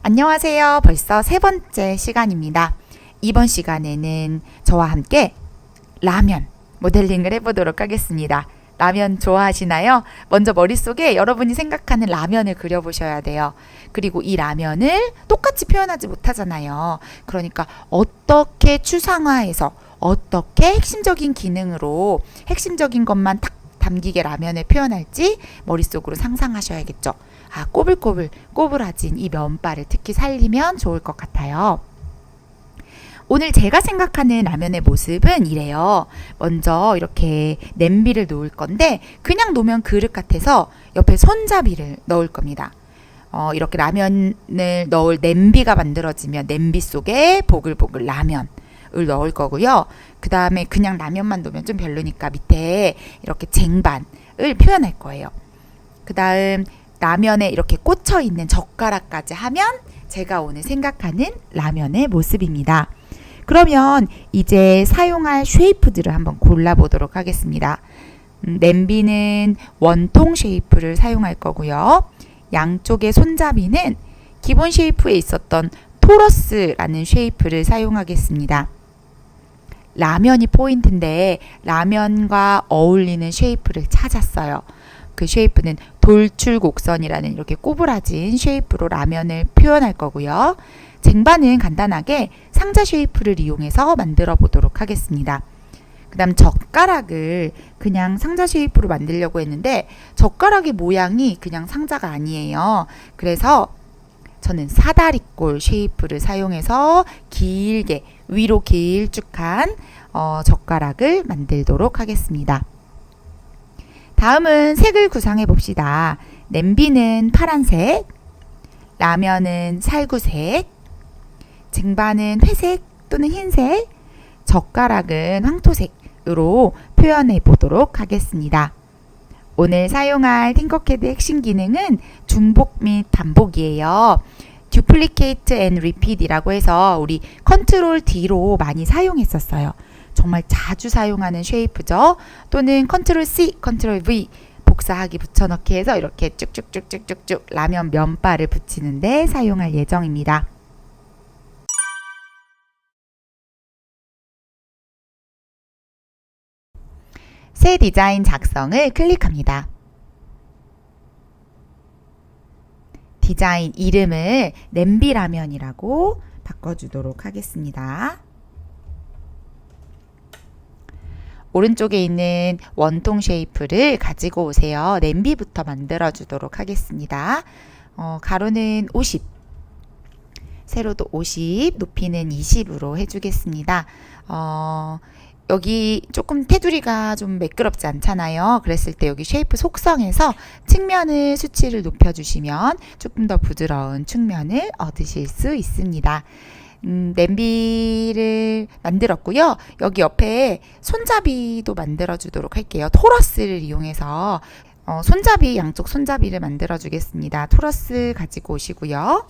안녕하세요. 벌써 세 번째 시간입니다. 이번 시간에는 저와 함께 라면 모델링을 해보도록 하겠습니다. 라면 좋아하시나요? 먼저 머릿속에 여러분이 생각하는 라면을 그려보셔야 돼요. 그리고 이 라면을 똑같이 표현하지 못하잖아요. 그러니까 어떻게 추상화해서 어떻게 핵심적인 기능으로 핵심적인 것만 딱 담기게 라면을 표현할지 머릿속으로 상상하셔야겠죠. 꼬불꼬불하진 이 면발을 특히 살리면 좋을 것 같아요. 오늘 제가 생각하는 라면의 모습은 이래요. 먼저 이렇게 냄비를 놓을 건데 그냥 놓으면 그릇 같아서 옆에 손잡이를 넣을 겁니다. 이렇게 라면을 넣을 냄비가 만들어지면 냄비 속에 보글보글 라면을 넣을 거고요. 그 다음에 그냥 라면만 놓으면 좀 별로니까 밑에 이렇게 쟁반을 표현할 거예요. 그 다음 라면에 이렇게 꽂혀 있는 젓가락까지 하면 제가 오늘 생각하는 라면의 모습입니다. 그러면 이제 사용할 쉐이프들을 한번 골라보도록 하겠습니다. 냄비는 원통 쉐이프를 사용할 거고요. 양쪽의 손잡이는 기본 쉐이프에 있었던 토러스라는 쉐이프를 사용하겠습니다. 라면이 포인트인데 라면과 어울리는 쉐이프를 찾았어요. 그 쉐이프는 돌출곡선이라는 이렇게 꼬부라진 쉐이프로 라면을 표현할 거고요. 쟁반은 간단하게 상자 쉐이프를 이용해서 만들어 보도록 하겠습니다. 그 다음 젓가락을 그냥 상자 쉐이프로 만들려고 했는데 젓가락의 모양이 그냥 상자가 아니에요. 그래서 저는 사다리꼴 쉐이프를 사용해서 길게 위로 길쭉한 젓가락을 만들도록 하겠습니다. 다음은 색을 구상해 봅시다. 냄비는 파란색, 라면은 살구색, 쟁반은 회색 또는 흰색, 젓가락은 황토색으로 표현해 보도록 하겠습니다. 오늘 사용할 팅커캐드의 핵심 기능은 중복 및 반복이에요. Duplicate and Repeat이라고 해서 우리 컨트롤 D로 많이 사용했었어요. 정말 자주 사용하는 쉐이프죠. 또는 컨트롤 C, 컨트롤 V 복사하기 붙여넣기 해서 이렇게 쭉쭉쭉쭉쭉쭉 라면 면발을 붙이는데 사용할 예정입니다. 새 디자인 작성을 클릭합니다. 디자인 이름을 냄비라면이라고 바꿔주도록 하겠습니다. 오른쪽에 있는 원통 쉐이프를 가지고 오세요. 냄비부터 만들어 주도록 하겠습니다. 가로는 50, 세로도 50, 높이는 20으로 해주겠습니다. 여기 조금 테두리가 좀 매끄럽지 않잖아요. 그랬을 때 여기 쉐이프 속성에서 측면을 수치를 높여주시면 조금 더 부드러운 측면을 얻으실 수 있습니다. 냄비를 만들었고요. 여기 옆에 손잡이도 만들어 주도록 할게요. 토러스를 이용해서 손잡이, 양쪽 손잡이를 만들어 주겠습니다. 토러스 가지고 오시고요.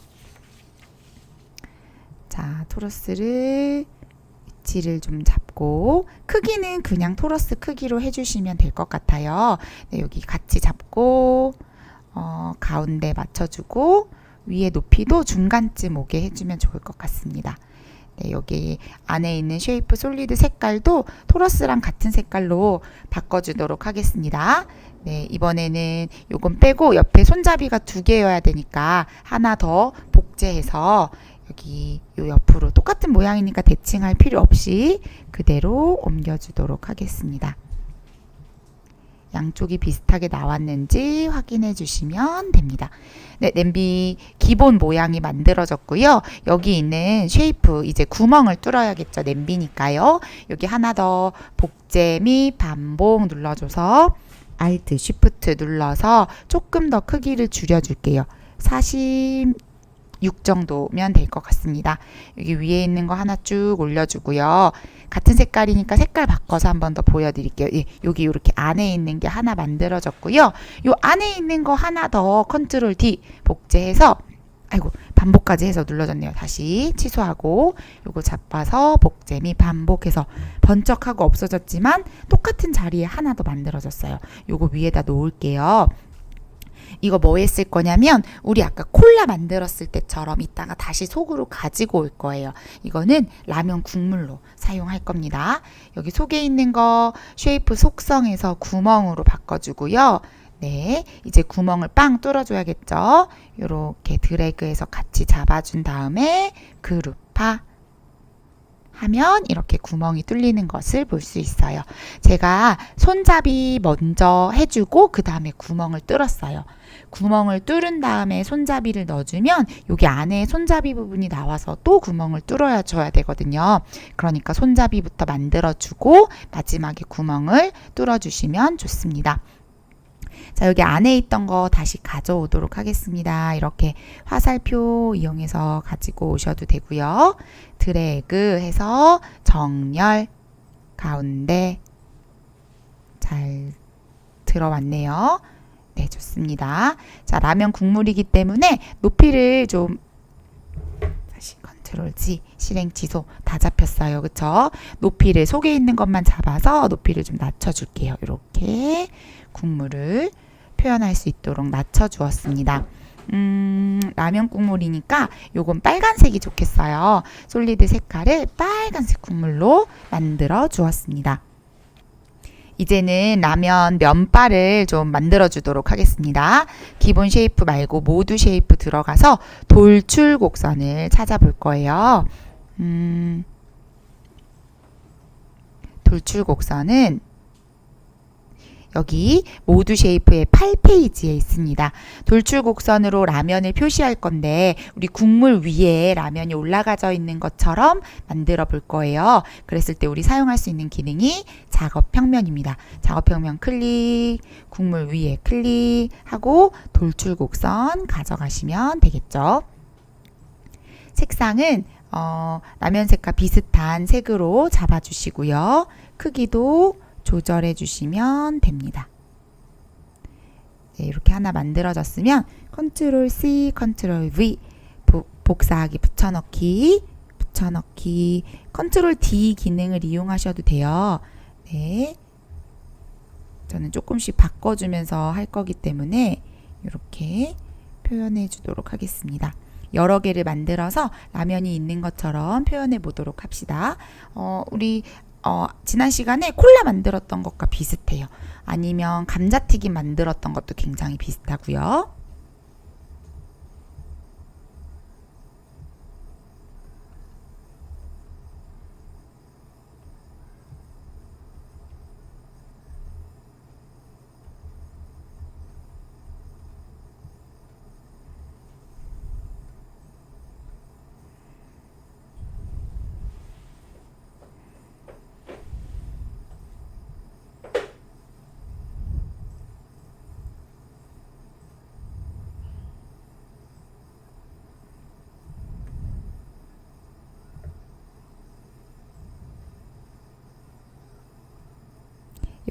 자, 토러스를 위치를 좀 잡고 크기는 그냥 토러스 크기로 해주시면 될 것 같아요. 네, 여기 같이 잡고 가운데 맞춰주고 위에 높이도 중간쯤 오게 해주면 좋을 것 같습니다. 네, 여기 안에 있는 쉐이프 솔리드 색깔도 토러스랑 같은 색깔로 바꿔주도록 하겠습니다. 네, 이번에는 요건 빼고 옆에 손잡이가 2개여야 되니까 하나 더 복제해서 여기 요 옆으로 똑같은 모양이니까 대칭할 필요 없이 그대로 옮겨주도록 하겠습니다. 양쪽이 비슷하게 나왔는지 확인해 주시면 됩니다. 네, 냄비 기본 모양이 만들어졌고요. 여기 있는 쉐이프 이제 구멍을 뚫어야겠죠. 냄비니까요. 여기 하나 더 복제 및 반복 눌러줘서 Alt, Shift 눌러서 조금 더 크기를 줄여줄게요. 46 정도면 될 것 같습니다. 여기 위에 있는 거 하나 쭉 올려주고요. 같은 색깔이니까 색깔 바꿔서 한 번 더 보여드릴게요. 예, 여기 이렇게 안에 있는 게 하나 만들어졌고요. 요 안에 있는 거 하나 더 컨트롤 D 복제해서 반복까지 해서 눌러졌네요. 다시 취소하고 요거 잡아서 복제 및 반복해서 번쩍하고 없어졌지만 똑같은 자리에 하나 더 만들어졌어요. 요거 위에다 놓을게요. 이거 뭐 했을 거냐면 우리 아까 콜라 만들었을 때처럼 이따가 다시 속으로 가지고 올 거예요. 이거는 라면 국물로 사용할 겁니다. 여기 속에 있는 거 쉐이프 속성에서 구멍으로 바꿔주고요. 네, 이제 구멍을 빵 뚫어줘야겠죠. 이렇게 드래그해서 같이 잡아준 다음에 그룹화 하면 이렇게 구멍이 뚫리는 것을 볼 수 있어요. 제가 손잡이 먼저 해주고 그 다음에 구멍을 뚫었어요. 구멍을 뚫은 다음에 손잡이를 넣어주면 여기 안에 손잡이 부분이 나와서 또 구멍을 뚫어줘야 되거든요. 그러니까 손잡이부터 만들어주고 마지막에 구멍을 뚫어주시면 좋습니다. 자, 여기 안에 있던 거 다시 가져오도록 하겠습니다. 이렇게 화살표 이용해서 가지고 오셔도 되고요. 드래그 해서 정렬 가운데 잘 들어왔네요. 네, 좋습니다. 자, 라면 국물이기 때문에 높이를 좀 다시 컨트롤 G, 실행 지소 다 잡혔어요. 그쵸? 높이를 속에 있는 것만 잡아서 높이를 좀 낮춰줄게요. 이렇게 국물을 표현할 수 있도록 낮춰주었습니다. 라면 국물이니까 요건 빨간색이 좋겠어요. 솔리드 색깔을 빨간색 국물로 만들어 주었습니다. 이제는 라면 면발을 좀 만들어 주도록 하겠습니다. 기본 쉐이프 말고 모두 쉐이프 들어가서 돌출 곡선을 찾아볼 거예요. 돌출 곡선은 여기 모두 쉐이프의 8페이지에 있습니다. 돌출 곡선으로 라면을 표시할 건데 우리 국물 위에 라면이 올라가져 있는 것처럼 만들어 볼 거예요. 그랬을 때 우리 사용할 수 있는 기능이 작업평면입니다. 작업평면 클릭, 국물 위에 클릭하고 돌출 곡선 가져가시면 되겠죠. 색상은 라면 색과 비슷한 색으로 잡아주시고요. 크기도 조절해 주시면 됩니다. 네, 이렇게 하나 만들어졌으면 컨트롤 C, 컨트롤 V 복사하기, 붙여넣기, 컨트롤 D 기능을 이용하셔도 돼요. 네, 저는 조금씩 바꿔주면서 할 거기 때문에 이렇게 표현해 주도록 하겠습니다. 여러 개를 만들어서 라면이 있는 것처럼 표현해 보도록 합시다. 우리 지난 시간에 콜라 만들었던 것과 비슷해요. 아니면 감자튀김 만들었던 것도 굉장히 비슷하고요.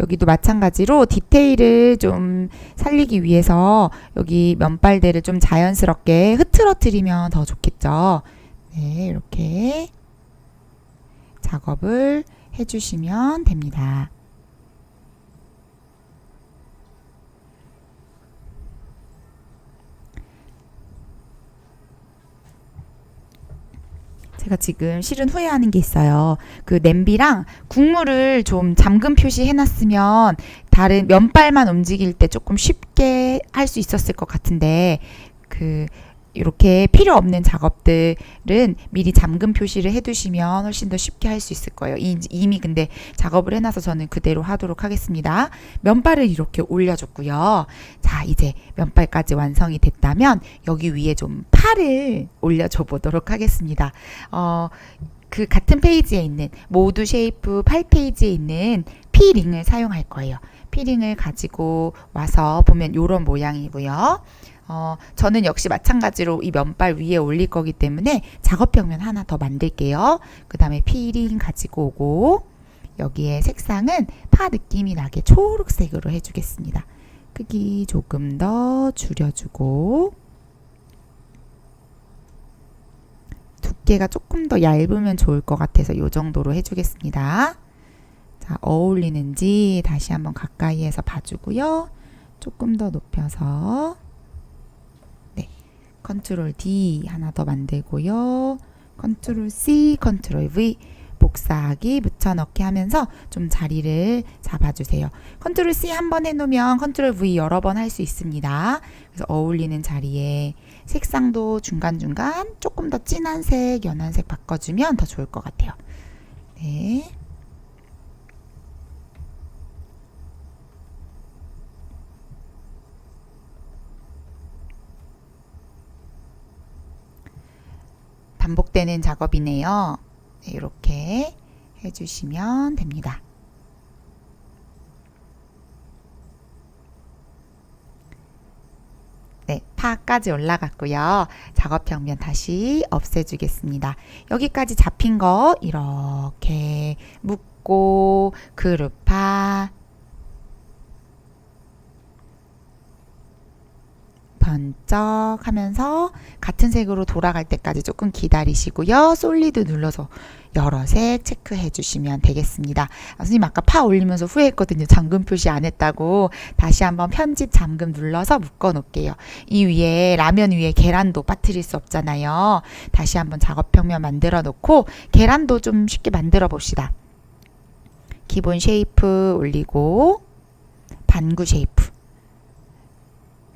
여기도 마찬가지로 디테일을 좀 살리기 위해서 여기 면발대를 좀 자연스럽게 흐트러뜨리면 더 좋겠죠. 네, 이렇게 작업을 해주시면 됩니다. 제가 지금 실은 후회하는 게 있어요. 그 냄비랑 국물을 좀 잠금 표시해 놨으면 다른 면발만 움직일 때 조금 쉽게 할 수 있었을 것 같은데 이렇게 필요 없는 작업들은 미리 잠금 표시를 해두시면 훨씬 더 쉽게 할 수 있을 거예요. 이미 근데 작업을 해놔서 저는 그대로 하도록 하겠습니다. 면발을 이렇게 올려줬고요. 자, 이제 면발까지 완성이 됐다면 여기 위에 좀 팔을 올려줘 보도록 하겠습니다. 그 같은 페이지에 있는 모두 쉐이프 8페이지에 있는 P링을 사용할 거예요. P링을 가지고 와서 보면 이런 모양이고요. 저는 역시 마찬가지로 이 면발 위에 올릴 거기 때문에 작업평면 하나 더 만들게요. 그 다음에 P링 가지고 오고 여기에 색상은 파 느낌이 나게 초록색으로 해주겠습니다. 크기 조금 더 줄여주고 두께가 조금 더 얇으면 좋을 것 같아서 이 정도로 해주겠습니다. 자, 어울리는지 다시 한번 가까이에서 봐주고요. 조금 더 높여서 컨트롤 D 하나 더 만들고요. 컨트롤 C, 컨트롤 V 복사하기, 묻혀넣기 하면서 좀 자리를 잡아주세요. 컨트롤 C 한 번 해놓으면 컨트롤 V 여러 번 할 수 있습니다. 그래서 어울리는 자리에 색상도 중간중간 조금 더 진한 색, 연한 색 바꿔주면 더 좋을 것 같아요. 네. 반복되는 작업이네요. 네, 이렇게 해주시면 됩니다. 네, 파까지 올라갔고요. 작업 평면 다시 없애주겠습니다. 여기까지 잡힌 거 이렇게 묶고 그룹파 번쩍 하면서 같은 색으로 돌아갈 때까지 조금 기다리시고요. 솔리드 눌러서 여러 색 체크해 주시면 되겠습니다. 선생님 아까 파 올리면서 후회했거든요. 잠금 표시 안 했다고. 다시 한번 편집 잠금 눌러서 묶어 놓을게요. 이 위에 라면 위에 계란도 빠뜨릴 수 없잖아요. 다시 한번 작업 평면 만들어 놓고 계란도 좀 쉽게 만들어 봅시다. 기본 쉐이프 올리고 반구 쉐이프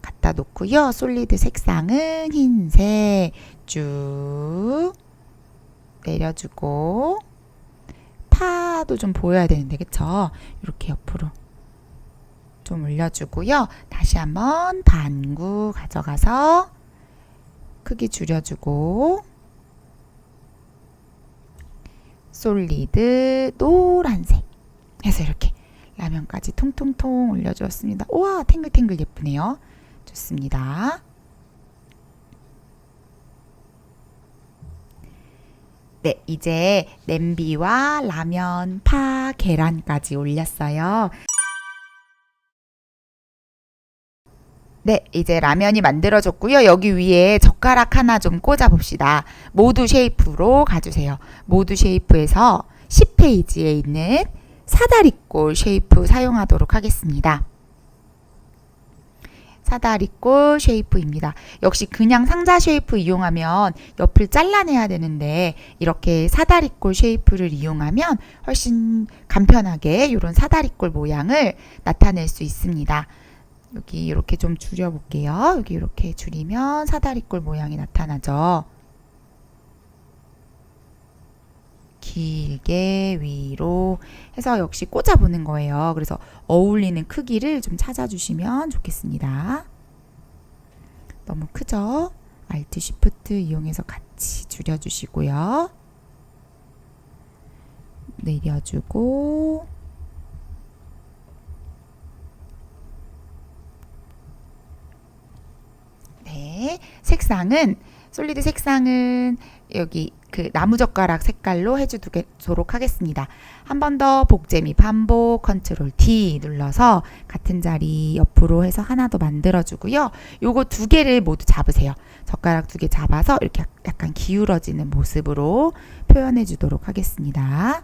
갖다 놓고요. 솔리드 색상은 흰색 쭉 내려주고 파도 좀 보여야 되는데 그쵸? 이렇게 옆으로 좀 올려주고요. 다시 한번 반구 가져가서 크기 줄여주고 솔리드 노란색 해서 이렇게 라면까지 통통통 올려주었습니다. 우와 탱글탱글 예쁘네요. 좋습니다. 네, 이제 냄비와 라면, 파, 계란까지 올렸어요. 네, 이제 라면이 만들어졌고요. 여기 위에 젓가락 하나 좀 꽂아 봅시다. 모두 쉐이프로 가주세요. 모두 쉐이프에서 10페이지에 있는 사다리꼴 쉐이프 사용하도록 하겠습니다. 사다리꼴 쉐이프입니다. 역시 그냥 상자 쉐이프 이용하면 옆을 잘라내야 되는데 이렇게 사다리꼴 쉐이프를 이용하면 훨씬 간편하게 이런 사다리꼴 모양을 나타낼 수 있습니다. 여기 이렇게 좀 줄여볼게요. 여기 이렇게 줄이면 사다리꼴 모양이 나타나죠. 길게 위로 해서 역시 꽂아보는 거예요. 그래서 어울리는 크기를 좀 찾아주시면 좋겠습니다. 너무 크죠? Alt Shift 이용해서 같이 줄여주시고요. 내려주고 네, 색상은 솔리드 색상은 여기 그 나무젓가락 색깔로 해주도록 하겠습니다. 한 번 더 복제미 반복 컨트롤 D 눌러서 같은 자리 옆으로 해서 하나 더 만들어주고요. 요거 두 개를 모두 잡으세요. 젓가락 두 개 잡아서 이렇게 약간 기울어지는 모습으로 표현해 주도록 하겠습니다.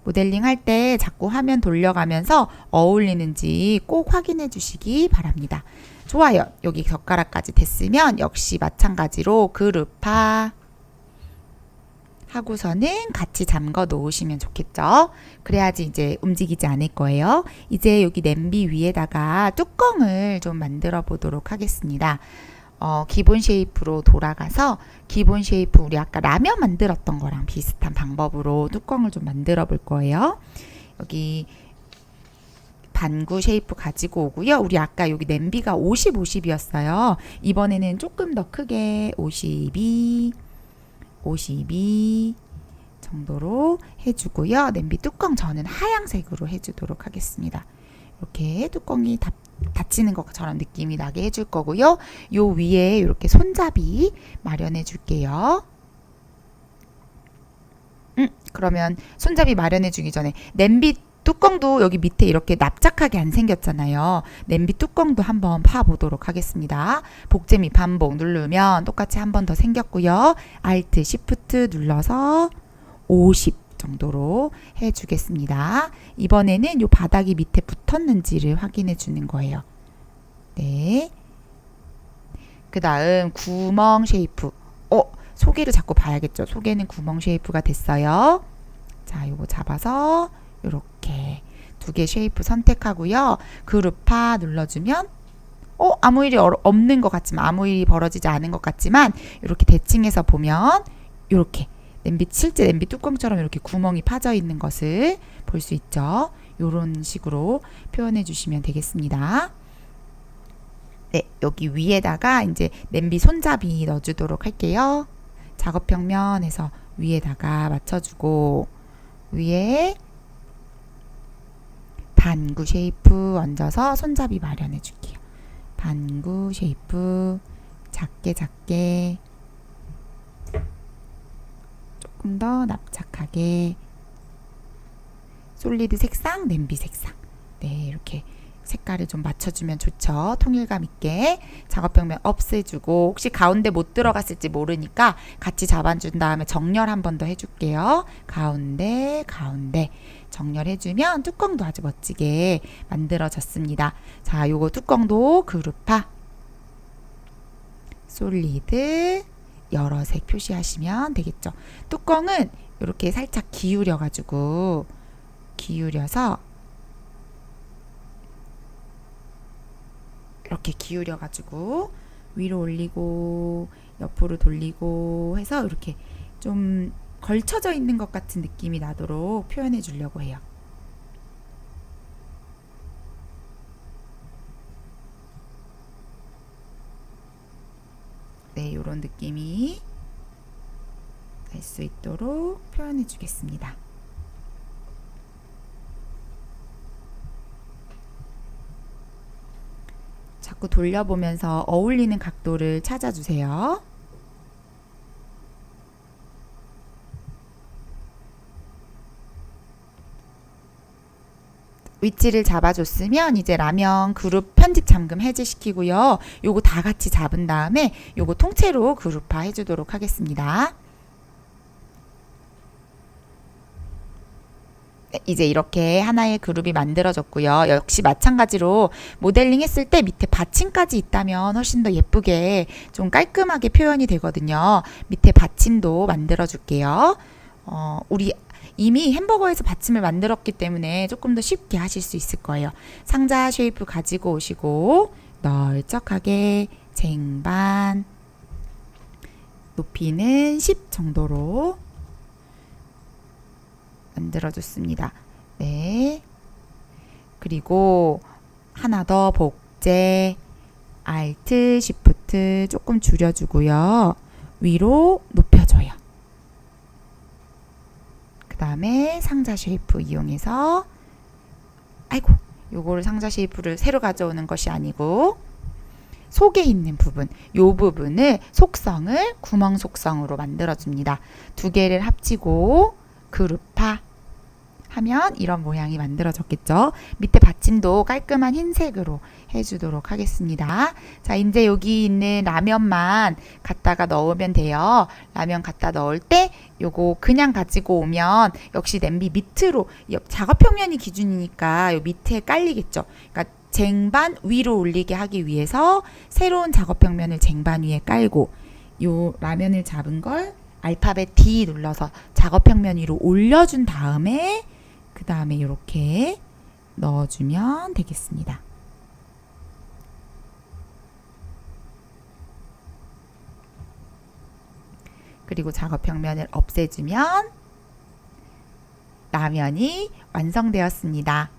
모델링 할 때 자꾸 화면 돌려가면서 어울리는지 꼭 확인해 주시기 바랍니다. 좋아요. 여기 젓가락까지 됐으면 역시 마찬가지로 그룹화 하고서는 같이 잠궈 놓으시면 좋겠죠. 그래야지 이제 움직이지 않을 거예요. 이제 여기 냄비 위에다가 뚜껑을 좀 만들어 보도록 하겠습니다. 기본 쉐이프로 돌아가서 기본 쉐이프 우리 아까 라면 만들었던 거랑 비슷한 방법으로 뚜껑을 좀 만들어 볼 거예요. 여기 반구 쉐이프 가지고 오고요. 우리 아까 여기 냄비가 50, 50이었어요. 이번에는 조금 더 크게 52 정도로 해주고요. 냄비 뚜껑 저는 하얀색으로 해주도록 하겠습니다. 이렇게 뚜껑이 닫히는 것처럼 느낌이 나게 해줄 거고요. 요 위에 이렇게 손잡이 마련해 줄게요. 그러면 손잡이 마련해 주기 전에 냄비 뚜껑도 여기 밑에 이렇게 납작하게 안 생겼잖아요. 냄비 뚜껑도 한번 파보도록 하겠습니다. 복제미 반복 누르면 똑같이 한 번 더 생겼고요. Alt Shift 눌러서 50 정도로 해주겠습니다. 이번에는 이 바닥이 밑에 붙었는지를 확인해 주는 거예요. 네. 그 다음 구멍 쉐이프. 속에를 자꾸 봐야겠죠. 속에는 구멍 쉐이프가 됐어요. 자, 요거 잡아서 요렇게 두 개 쉐이프 선택하고요. 그룹화 눌러주면 아무 일이 없는 것 같지만, 아무 일이 벌어지지 않은 것 같지만 이렇게 대칭해서 보면 이렇게 실제 냄비 뚜껑처럼 이렇게 구멍이 파져 있는 것을 볼 수 있죠. 이런 식으로 표현해 주시면 되겠습니다. 네, 여기 위에다가 이제 냄비 손잡이 넣어주도록 할게요. 작업평면에서 위에다가 맞춰주고 위에 반구 쉐이프 얹어서 손잡이 마련해 줄게요. 반구 쉐이프 작게 조금 더 납작하게 솔리드 색상, 냄비 색상. 네, 이렇게 색깔을 좀 맞춰주면 좋죠. 통일감 있게 작업평면 없애주고, 혹시 가운데 못 들어갔을지 모르니까 같이 잡아준 다음에 정렬 한 번 더 해줄게요. 가운데 정렬해주면 뚜껑도 아주 멋지게 만들어졌습니다. 자, 요거 뚜껑도 그룹화 솔리드 여러 색 표시하시면 되겠죠. 뚜껑은 이렇게 살짝 기울여서 이렇게 기울여가지고 위로 올리고 옆으로 돌리고 해서 이렇게 좀 걸쳐져 있는 것 같은 느낌이 나도록 표현해 주려고 해요. 네, 이런 느낌이 날 수 있도록 표현해 주겠습니다. 자꾸 돌려보면서 어울리는 각도를 찾아주세요. 위치를 잡아줬으면 이제 라면 그룹 편집 잠금 해제시키고요. 요거 다 같이 잡은 다음에 요거 통째로 그룹화 해주도록 하겠습니다. 이제 이렇게 하나의 그룹이 만들어졌고요. 역시 마찬가지로 모델링 했을 때 밑에 받침까지 있다면 훨씬 더 예쁘게 좀 깔끔하게 표현이 되거든요. 밑에 받침도 만들어 줄게요. 우리 이미 햄버거에서 받침을 만들었기 때문에 조금 더 쉽게 하실 수 있을 거예요. 상자 쉐이프 가지고 오시고 널쩍하게 쟁반 높이는 10 정도로 만들어줬습니다. 네. 그리고 하나 더 복제, Alt, Shift 조금 줄여주고요. 위로 높여줘요. 그 다음에 상자 쉐이프 이용해서 요거를 상자 쉐이프를 새로 가져오는 것이 아니고 속에 있는 부분, 요 부분을 속성을 구멍 속성으로 만들어줍니다. 두 개를 합치고 그룹화 하면 이런 모양이 만들어졌겠죠. 밑에 받침도 깔끔한 흰색으로 해주도록 하겠습니다. 자, 이제 여기 있는 라면만 갖다가 넣으면 돼요. 라면 갖다 넣을 때 요거 그냥 가지고 오면 역시 냄비 밑으로, 작업 평면이 기준이니까 요 밑에 깔리겠죠. 그러니까 쟁반 위로 올리게 하기 위해서 새로운 작업 평면을 쟁반 위에 깔고 요 라면을 잡은 걸 알파벳 D 눌러서 작업 평면 위로 올려준 다음에 그 다음에 이렇게 넣어주면 되겠습니다. 그리고 작업 평면을 없애주면 라면이 완성되었습니다.